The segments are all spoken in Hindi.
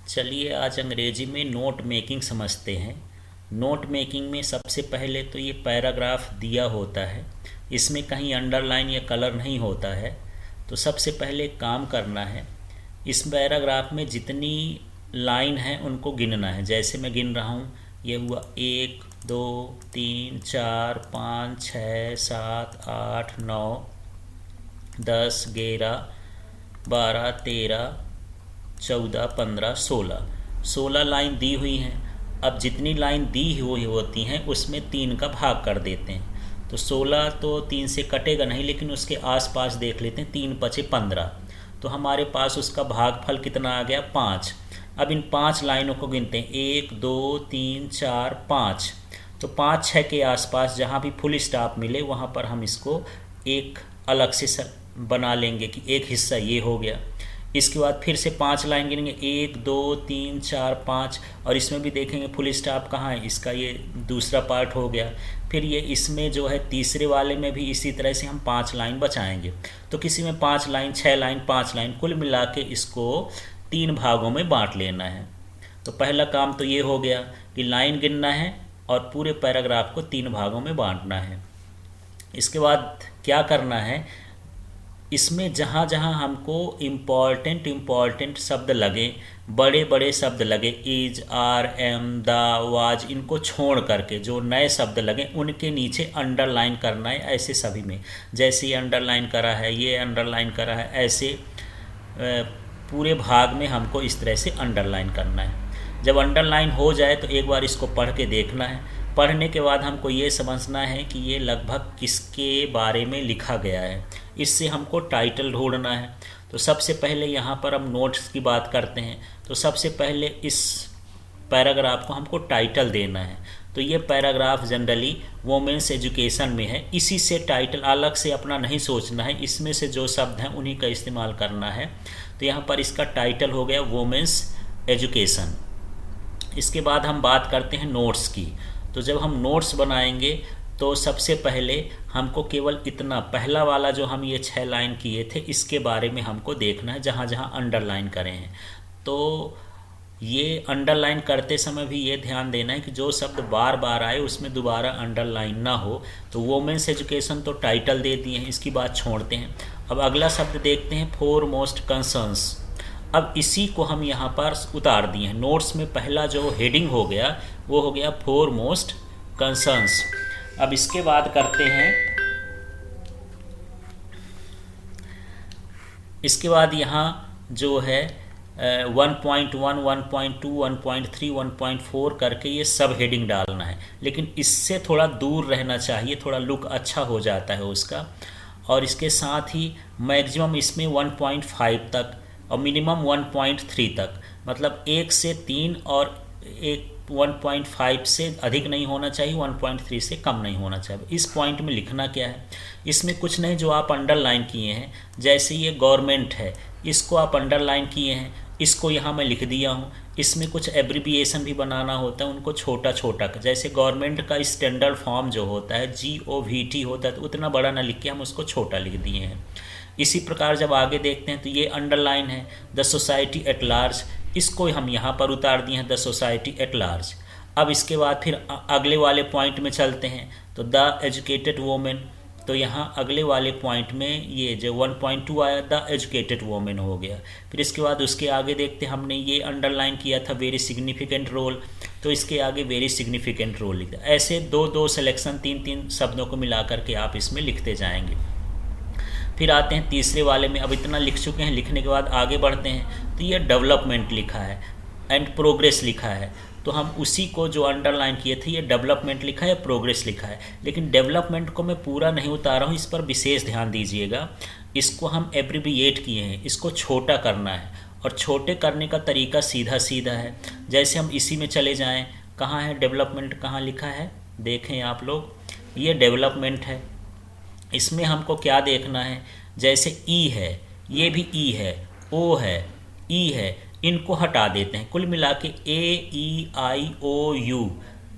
चलिए आज अंग्रेजी में नोट मेकिंग समझते हैं। नोट मेकिंग में सबसे पहले तो ये पैराग्राफ दिया होता है, इसमें कहीं अंडरलाइन या कलर नहीं होता है। तो सबसे पहले काम करना है, इस पैराग्राफ में जितनी लाइन है उनको गिनना है। जैसे मैं गिन रहा हूँ, ये हुआ 1 2 3 4 5 6 7 8 9 10 11 12 13 14 15 16 लाइन दी हुई हैं। अब जितनी लाइन दी हुई होती हैं उसमें 3 का भाग कर देते हैं। तो 16 तो 3 से कटेगा नहीं, लेकिन उसके आसपास देख लेते हैं, 3 पचे 15। तो हमारे पास उसका भागफल कितना आ गया, 5। अब इन 5 लाइनों को गिनते हैं, 1 2 3 4 5। तो 5 6 के आसपास जहाँ भी फुल स्टॉप मिले वहाँ पर हम इसको एक अलग से बना लेंगे कि एक हिस्सा ये हो गया। इसके बाद फिर से 5 लाइन गिनेंगे, 1 2 3 4 5, और इसमें भी देखेंगे फुल स्टॉप कहाँ है, इसका ये दूसरा पार्ट हो गया। फिर ये इसमें जो है तीसरे वाले में भी इसी तरह से हम 5 लाइन बचाएंगे। तो किसी में 5 लाइन 6 लाइन 5 लाइन कुल मिला के इसको 3 भागों में बांट लेना है। तो पहला काम तो ये हो गया कि लाइन गिनना है और पूरे पैराग्राफ को 3 भागों में बांटना है। इसके बाद क्या करना है, इसमें जहाँ जहाँ हमको इम्पॉर्टेंट शब्द लगे, बड़े बड़े शब्द लगे, is R am the was, इनको छोड़ करके जो नए शब्द लगे उनके नीचे अंडरलाइन करना है। ऐसे सभी में, जैसे ये अंडरलाइन करा है, ये अंडरलाइन करा है, ऐसे पूरे भाग में हमको इस तरह से अंडरलाइन करना है। जब अंडरलाइन हो जाए तो एक बार इसको पढ़ के देखना है। पढ़ने के बाद हमको ये समझना है कि ये लगभग किसके बारे में लिखा गया है। इससे हमको टाइटल ढूंढना है। तो सबसे पहले यहाँ पर हम नोट्स की बात करते हैं। तो सबसे पहले इस पैराग्राफ को हमको टाइटल देना है। तो ये पैराग्राफ जनरली वोमेंस एजुकेशन में है, इसी से टाइटल अलग से अपना नहीं सोचना है, इसमें से जो शब्द हैं उन्हीं का इस्तेमाल करना है। तो यहाँ पर इसका टाइटल हो गया वोमेंस एजुकेशन। इसके बाद हम बात करते हैं नोट्स की। तो जब हम नोट्स बनाएंगे तो सबसे पहले हमको केवल इतना पहला वाला जो हम ये 6 लाइन किए थे इसके बारे में हमको देखना है, जहाँ जहाँ अंडरलाइन करें हैं। तो ये अंडरलाइन करते समय भी ये ध्यान देना है कि जो शब्द बार बार आए उसमें दोबारा अंडरलाइन ना हो। तो वोमेंस एजुकेशन तो टाइटल दे दिए हैं, इसकी बात छोड़ते हैं। अब अगला शब्द देखते हैं, फोर मोस्ट कंसर्न्स। अब इसी को हम यहाँ पर उतार दिए हैं। नोट्स में पहला जो हेडिंग हो गया वो हो गया फोर मोस्ट कंसर्न्स। अब इसके बाद करते हैं, इसके बाद यहाँ जो है 1.1 1.2 1.3 1.4 करके ये सब हेडिंग डालना है, लेकिन इससे थोड़ा दूर रहना चाहिए, थोड़ा लुक अच्छा हो जाता है उसका। और इसके साथ ही मैक्सिमम इसमें 1.5 तक और मिनिमम 1.3 तक, मतलब 1 से 3 और 1.5 से अधिक नहीं होना चाहिए, 1.3 से कम नहीं होना चाहिए। इस पॉइंट में लिखना क्या है, इसमें कुछ नहीं, जो आप अंडरलाइन किए हैं, जैसे ये गवर्नमेंट है, इसको आप अंडरलाइन किए हैं, इसको यहाँ मैं लिख दिया हूँ। इसमें कुछ एब्रीविएशन भी बनाना होता है, उनको छोटा छोटा, जैसे गवर्नमेंट का स्टैंडर्ड फॉर्म जो होता है GOVT होता है, तो उतना बड़ा ना लिख के हम उसको छोटा लिख दिए हैं। इसी प्रकार जब आगे देखते हैं तो ये अंडरलाइन है द सोसाइटी एट लार्ज, इसको हम यहाँ पर उतार दिए हैं द सोसाइटी एट लार्ज। अब इसके बाद फिर अगले वाले पॉइंट में चलते हैं, तो द एजुकेटेड वोमेन, तो यहाँ अगले वाले पॉइंट में ये जो 1.2 आया द एजुकेटेड वोमेन हो गया। फिर इसके बाद उसके आगे देखते हैं, हमने ये अंडरलाइन किया था वेरी सिग्निफिकेंट रोल, तो इसके आगे वेरी सिग्निफिकेंट रोल लिखा। ऐसे दो दो सिलेक्शन 3 शब्दों को मिला करके आप इसमें लिखते जाएंगे। फिर आते हैं तीसरे वाले में। अब इतना लिख चुके हैं, लिखने के बाद आगे बढ़ते हैं, तो ये डेवलपमेंट लिखा है एंड प्रोग्रेस लिखा है। तो हम उसी को जो अंडरलाइन किए थे, ये डेवलपमेंट लिखा है, प्रोग्रेस लिखा है, लेकिन डेवलपमेंट को मैं पूरा नहीं उतारा हूँ, इस पर विशेष ध्यान दीजिएगा। इसको हम एब्रीविएट किए हैं, इसको छोटा करना है, और छोटे करने का तरीका सीधा सीधा है। जैसे हम इसी में चले जाएँ, कहाँ है डेवलपमेंट, कहाँ लिखा है, देखें आप लोग, ये डेवलपमेंट है। इसमें हमको क्या देखना है, जैसे ई है, ये भी ई है, ओ है, ई है, इनको हटा देते हैं। कुल मिला के AEIOU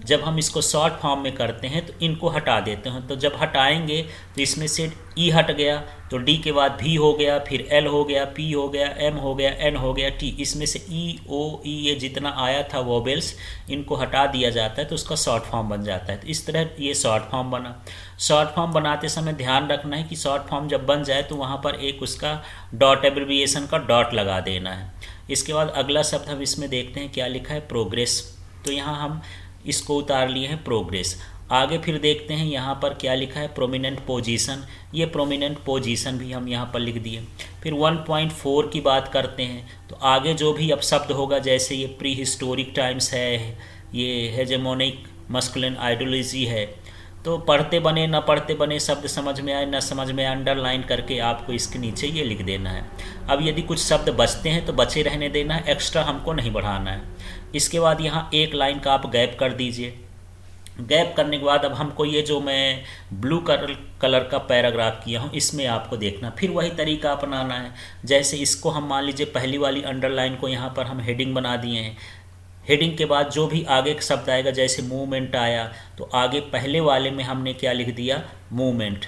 जब हम इसको शॉर्ट फॉर्म में करते हैं तो इनको हटा देते हैं। तो जब हटाएंगे तो इसमें से ई हट गया, तो डी के बाद भी हो गया, फिर एल हो गया, पी हो गया, एम हो गया, एन हो गया, टी। इसमें से ई, ओ, ई ये जितना आया था वोवेल्स, इनको हटा दिया जाता है तो उसका शॉर्ट फॉर्म बन जाता है। तो इस तरह ये शॉर्ट फॉर्म बना। शॉर्ट फॉर्म बनाते समय ध्यान रखना है कि शॉर्ट फॉर्म जब बन जाए तो वहाँ पर एक उसका डॉट, एब्रिविएशन का डॉट लगा देना है। इसके बाद अगला शब्द हम इसमें देखते हैं क्या लिखा है, प्रोग्रेस। तो यहाँ हम इसको उतार लिए हैं प्रोग्रेस। आगे फिर देखते हैं यहाँ पर क्या लिखा है, प्रोमिनेंट पोजीशन। ये प्रोमिनेंट पोजीशन भी हम यहाँ पर लिख दिए। फिर 1.4 की बात करते हैं तो आगे जो भी अब शब्द होगा, जैसे ये प्री हिस्टोरिक टाइम्स है, ये हेजेमोनिक मस्कुलिन आइडियोलॉजी है, तो पढ़ते बने न पढ़ते बने, शब्द समझ में आए न समझ में आए, अंडरलाइन करके आपको इसके नीचे ये लिख देना है। अब यदि कुछ शब्द बचते हैं तो बचे रहने देना है, एक्स्ट्रा हमको नहीं बढ़ाना है। इसके बाद यहाँ एक लाइन का आप गैप कर दीजिए। गैप करने के बाद अब हमको ये जो मैं ब्लू कलर का पैराग्राफ किया हूँ इसमें आपको देखना, फिर वही तरीका अपनाना है। जैसे इसको हम मान लीजिए पहली वाली अंडरलाइन को यहाँ पर हम हेडिंग बना दिए हैं। हेडिंग के बाद जो भी आगे का शब्द आएगा, जैसे मूवमेंट आया तो आगे पहले वाले में हमने क्या लिख दिया, मूवमेंट।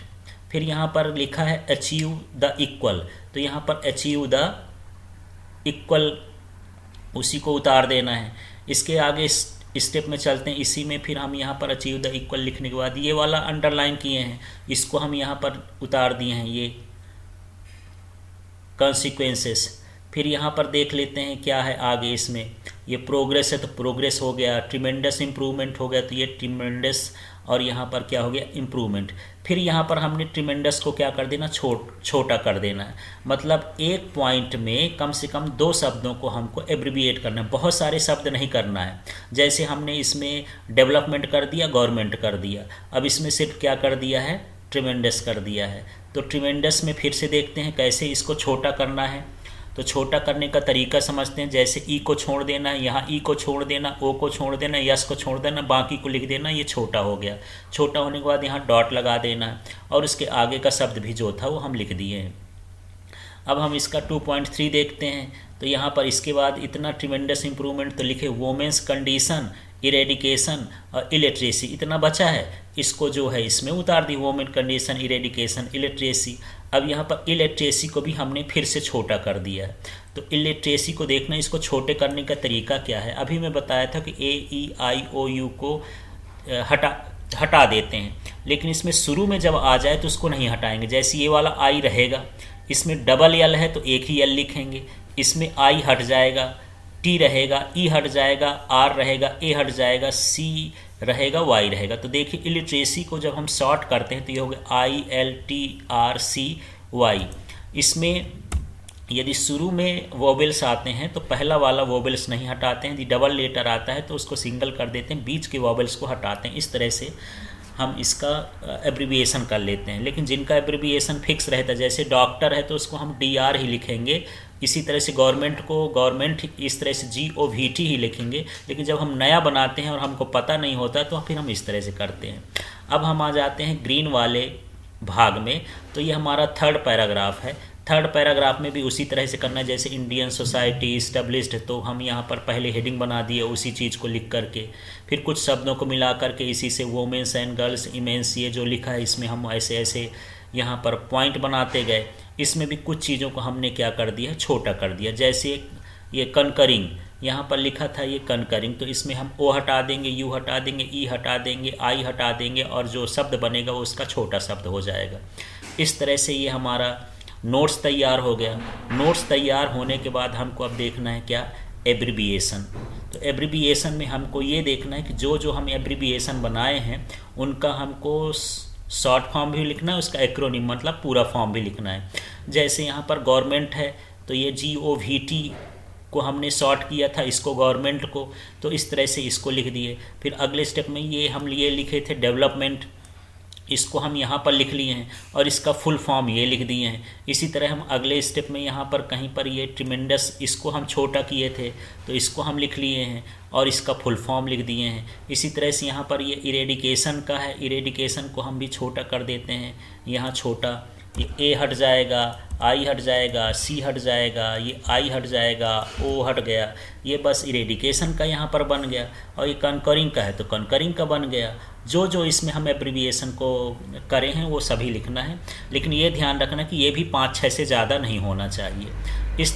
फिर यहाँ पर लिखा है अचीव द इक्वल, तो यहाँ पर अचीव द इक्वल उसी को उतार देना है। इसके आगे स्टेप में चलते हैं, इसी में फिर हम यहाँ पर अचीव द इक्वल लिखने के बाद ये वाला अंडरलाइन किए हैं, इसको हम यहाँ पर उतार दिए हैं, ये कॉन्सिक्वेंसेस। फिर यहाँ पर देख लेते हैं क्या है आगे इसमें, ये प्रोग्रेस है तो प्रोग्रेस हो गया, ट्रिमेंडस इम्प्रूवमेंट हो गया तो ये ट्रिमेंडस, और यहाँ पर क्या हो गया, इम्प्रूवमेंट। फिर यहाँ पर हमने ट्रिमेंडस को क्या कर देना, छोटा कर देना है। मतलब एक पॉइंट में कम से कम 2 शब्दों को हमको एब्रिविएट करना है, बहुत सारे शब्द नहीं करना है। जैसे हमने इसमें डेवलपमेंट कर दिया, गवर्नमेंट कर दिया, अब इसमें सिर्फ क्या कर दिया है, ट्रिमेंडस कर दिया है। तो ट्रिमेंडस में फिर से देखते हैं कैसे इसको छोटा करना है। तो छोटा करने का तरीका समझते हैं। जैसे ई को छोड़ देना, यहाँ ई को छोड़ देना, ओ को छोड़ देना, यस को छोड़ देना, बाकी को लिख देना, ये छोटा हो गया। छोटा होने के बाद यहाँ डॉट लगा देना है और उसके आगे का शब्द भी जो था वो हम लिख दिए हैं। अब हम इसका 2.3 देखते हैं। तो यहाँ पर इसके बाद इतना ट्रिमेंडस इम्प्रूवमेंट तो लिखे, वोमेंस कंडीशन, इरेडिकेशन और इलिटरेसी, इतना बचा है, इसको जो है इसमें उतार दी, वोमेन कंडीशन, इरेडिकेशन, इलिटरेसी। अब यहाँ पर इलिटरेसी को भी हमने फिर से छोटा कर दिया है। तो इलिटरेसी को देखना, इसको छोटे करने का तरीका क्या है। अभी मैं बताया था कि ए, ई, आई, ओ, यू को हटा देते हैं, लेकिन इसमें शुरू में जब आ जाए तो उसको नहीं हटाएंगे। जैसे ये वाला आई रहेगा, इसमें डबल एल है तो एक ही एल लिखेंगे, इसमें आई हट जाएगा, टी रहेगा, ई हट जाएगा, आर रहेगा, ए हट जाएगा, सी रहेगा, वाई रहेगा। तो देखिए इलिटरेसी को जब हम शॉर्ट करते हैं तो ये हो गया ILTRCY। इसमें यदि शुरू में वोवेल्स आते हैं तो पहला वाला वोवेल्स नहीं हटाते हैं, यदि डबल लेटर आता है तो उसको सिंगल कर देते हैं, बीच के वोवेल्स को हटाते हैं। इस तरह से हम इसका एब्रिविएशन कर लेते हैं। लेकिन जिनका एब्रिविएशन फिक्स रहता है, जैसे डॉक्टर है तो उसको हम DR ही लिखेंगे, इसी तरह से गवर्नमेंट को गवर्नमेंट इस तरह से GOVT ही लिखेंगे। लेकिन जब हम नया बनाते हैं और हमको पता नहीं होता तो फिर हम इस तरह से करते हैं। अब हम आ जाते हैं ग्रीन वाले भाग में। तो ये हमारा 3rd पैराग्राफ है। 3rd पैराग्राफ में भी उसी तरह से करना है, जैसे इंडियन सोसाइटी इस्टेब्लिश्ड, तो हम यहाँ पर पहले हेडिंग बना दिए उसी चीज़ को लिख करके, फिर कुछ शब्दों को मिला करके इसी से वोमेंस एंड गर्ल्स, इमेंस, ये जो लिखा है इसमें हम ऐसे ऐसे यहाँ पर पॉइंट बनाते गए। इसमें भी कुछ चीज़ों को हमने क्या कर दिया, छोटा कर दिया। जैसे ये कनकरिंग, यहाँ पर लिखा था ये कनकरिंग, तो इसमें हम ओ हटा देंगे, यू हटा देंगे, ई हटा देंगे, आई हटा देंगे, और जो शब्द बनेगा वो उसका छोटा शब्द हो जाएगा। इस तरह से ये हमारा नोट्स तैयार हो गया। नोट्स तैयार होने के बाद हमको अब देखना है क्या, एब्रिविएशन। तो एब्रिविएशन में हमको ये देखना है कि जो जो हम एब्रिविएशन बनाए हैं उनका हमको शॉर्ट फॉर्म भी लिखना है, उसका एक्रोनिम मतलब पूरा फॉर्म भी लिखना है। जैसे यहाँ पर गवर्नमेंट है तो ये GOVT को हमने शॉर्ट किया था, इसको गवर्नमेंट को, तो इस तरह से इसको लिख दिए। फिर अगले स्टेप में ये हम लिए लिखे थे डेवलपमेंट, इसको हम यहाँ पर लिख लिए हैं और इसका फुल फॉर्म ये लिख दिए हैं। इसी तरह हम अगले स्टेप में यहाँ पर कहीं पर ये ट्रिमेंडस, इसको हम छोटा किए थे तो इसको हम लिख लिए हैं और इसका फुल फॉर्म लिख दिए हैं। इसी तरह से यहाँ पर ये इरेडिकेशन का है, इरेडिकेशन को हम भी छोटा कर देते हैं, यहाँ छोटा, ये ए हट जाएगा, आई हट जाएगा, सी हट जाएगा, ये आई हट जाएगा, ओ हट गया, ये बस इरेडिकेशन का यहाँ पर बन गया। और ये कनकरिंग का है तो कनकरिंग का बन गया। जो जो इसमें हम एब्रीविएशन को करे हैं वो सभी लिखना है, लेकिन ये ध्यान रखना कि ये भी 5-6 से ज़्यादा नहीं होना चाहिए। इस तरह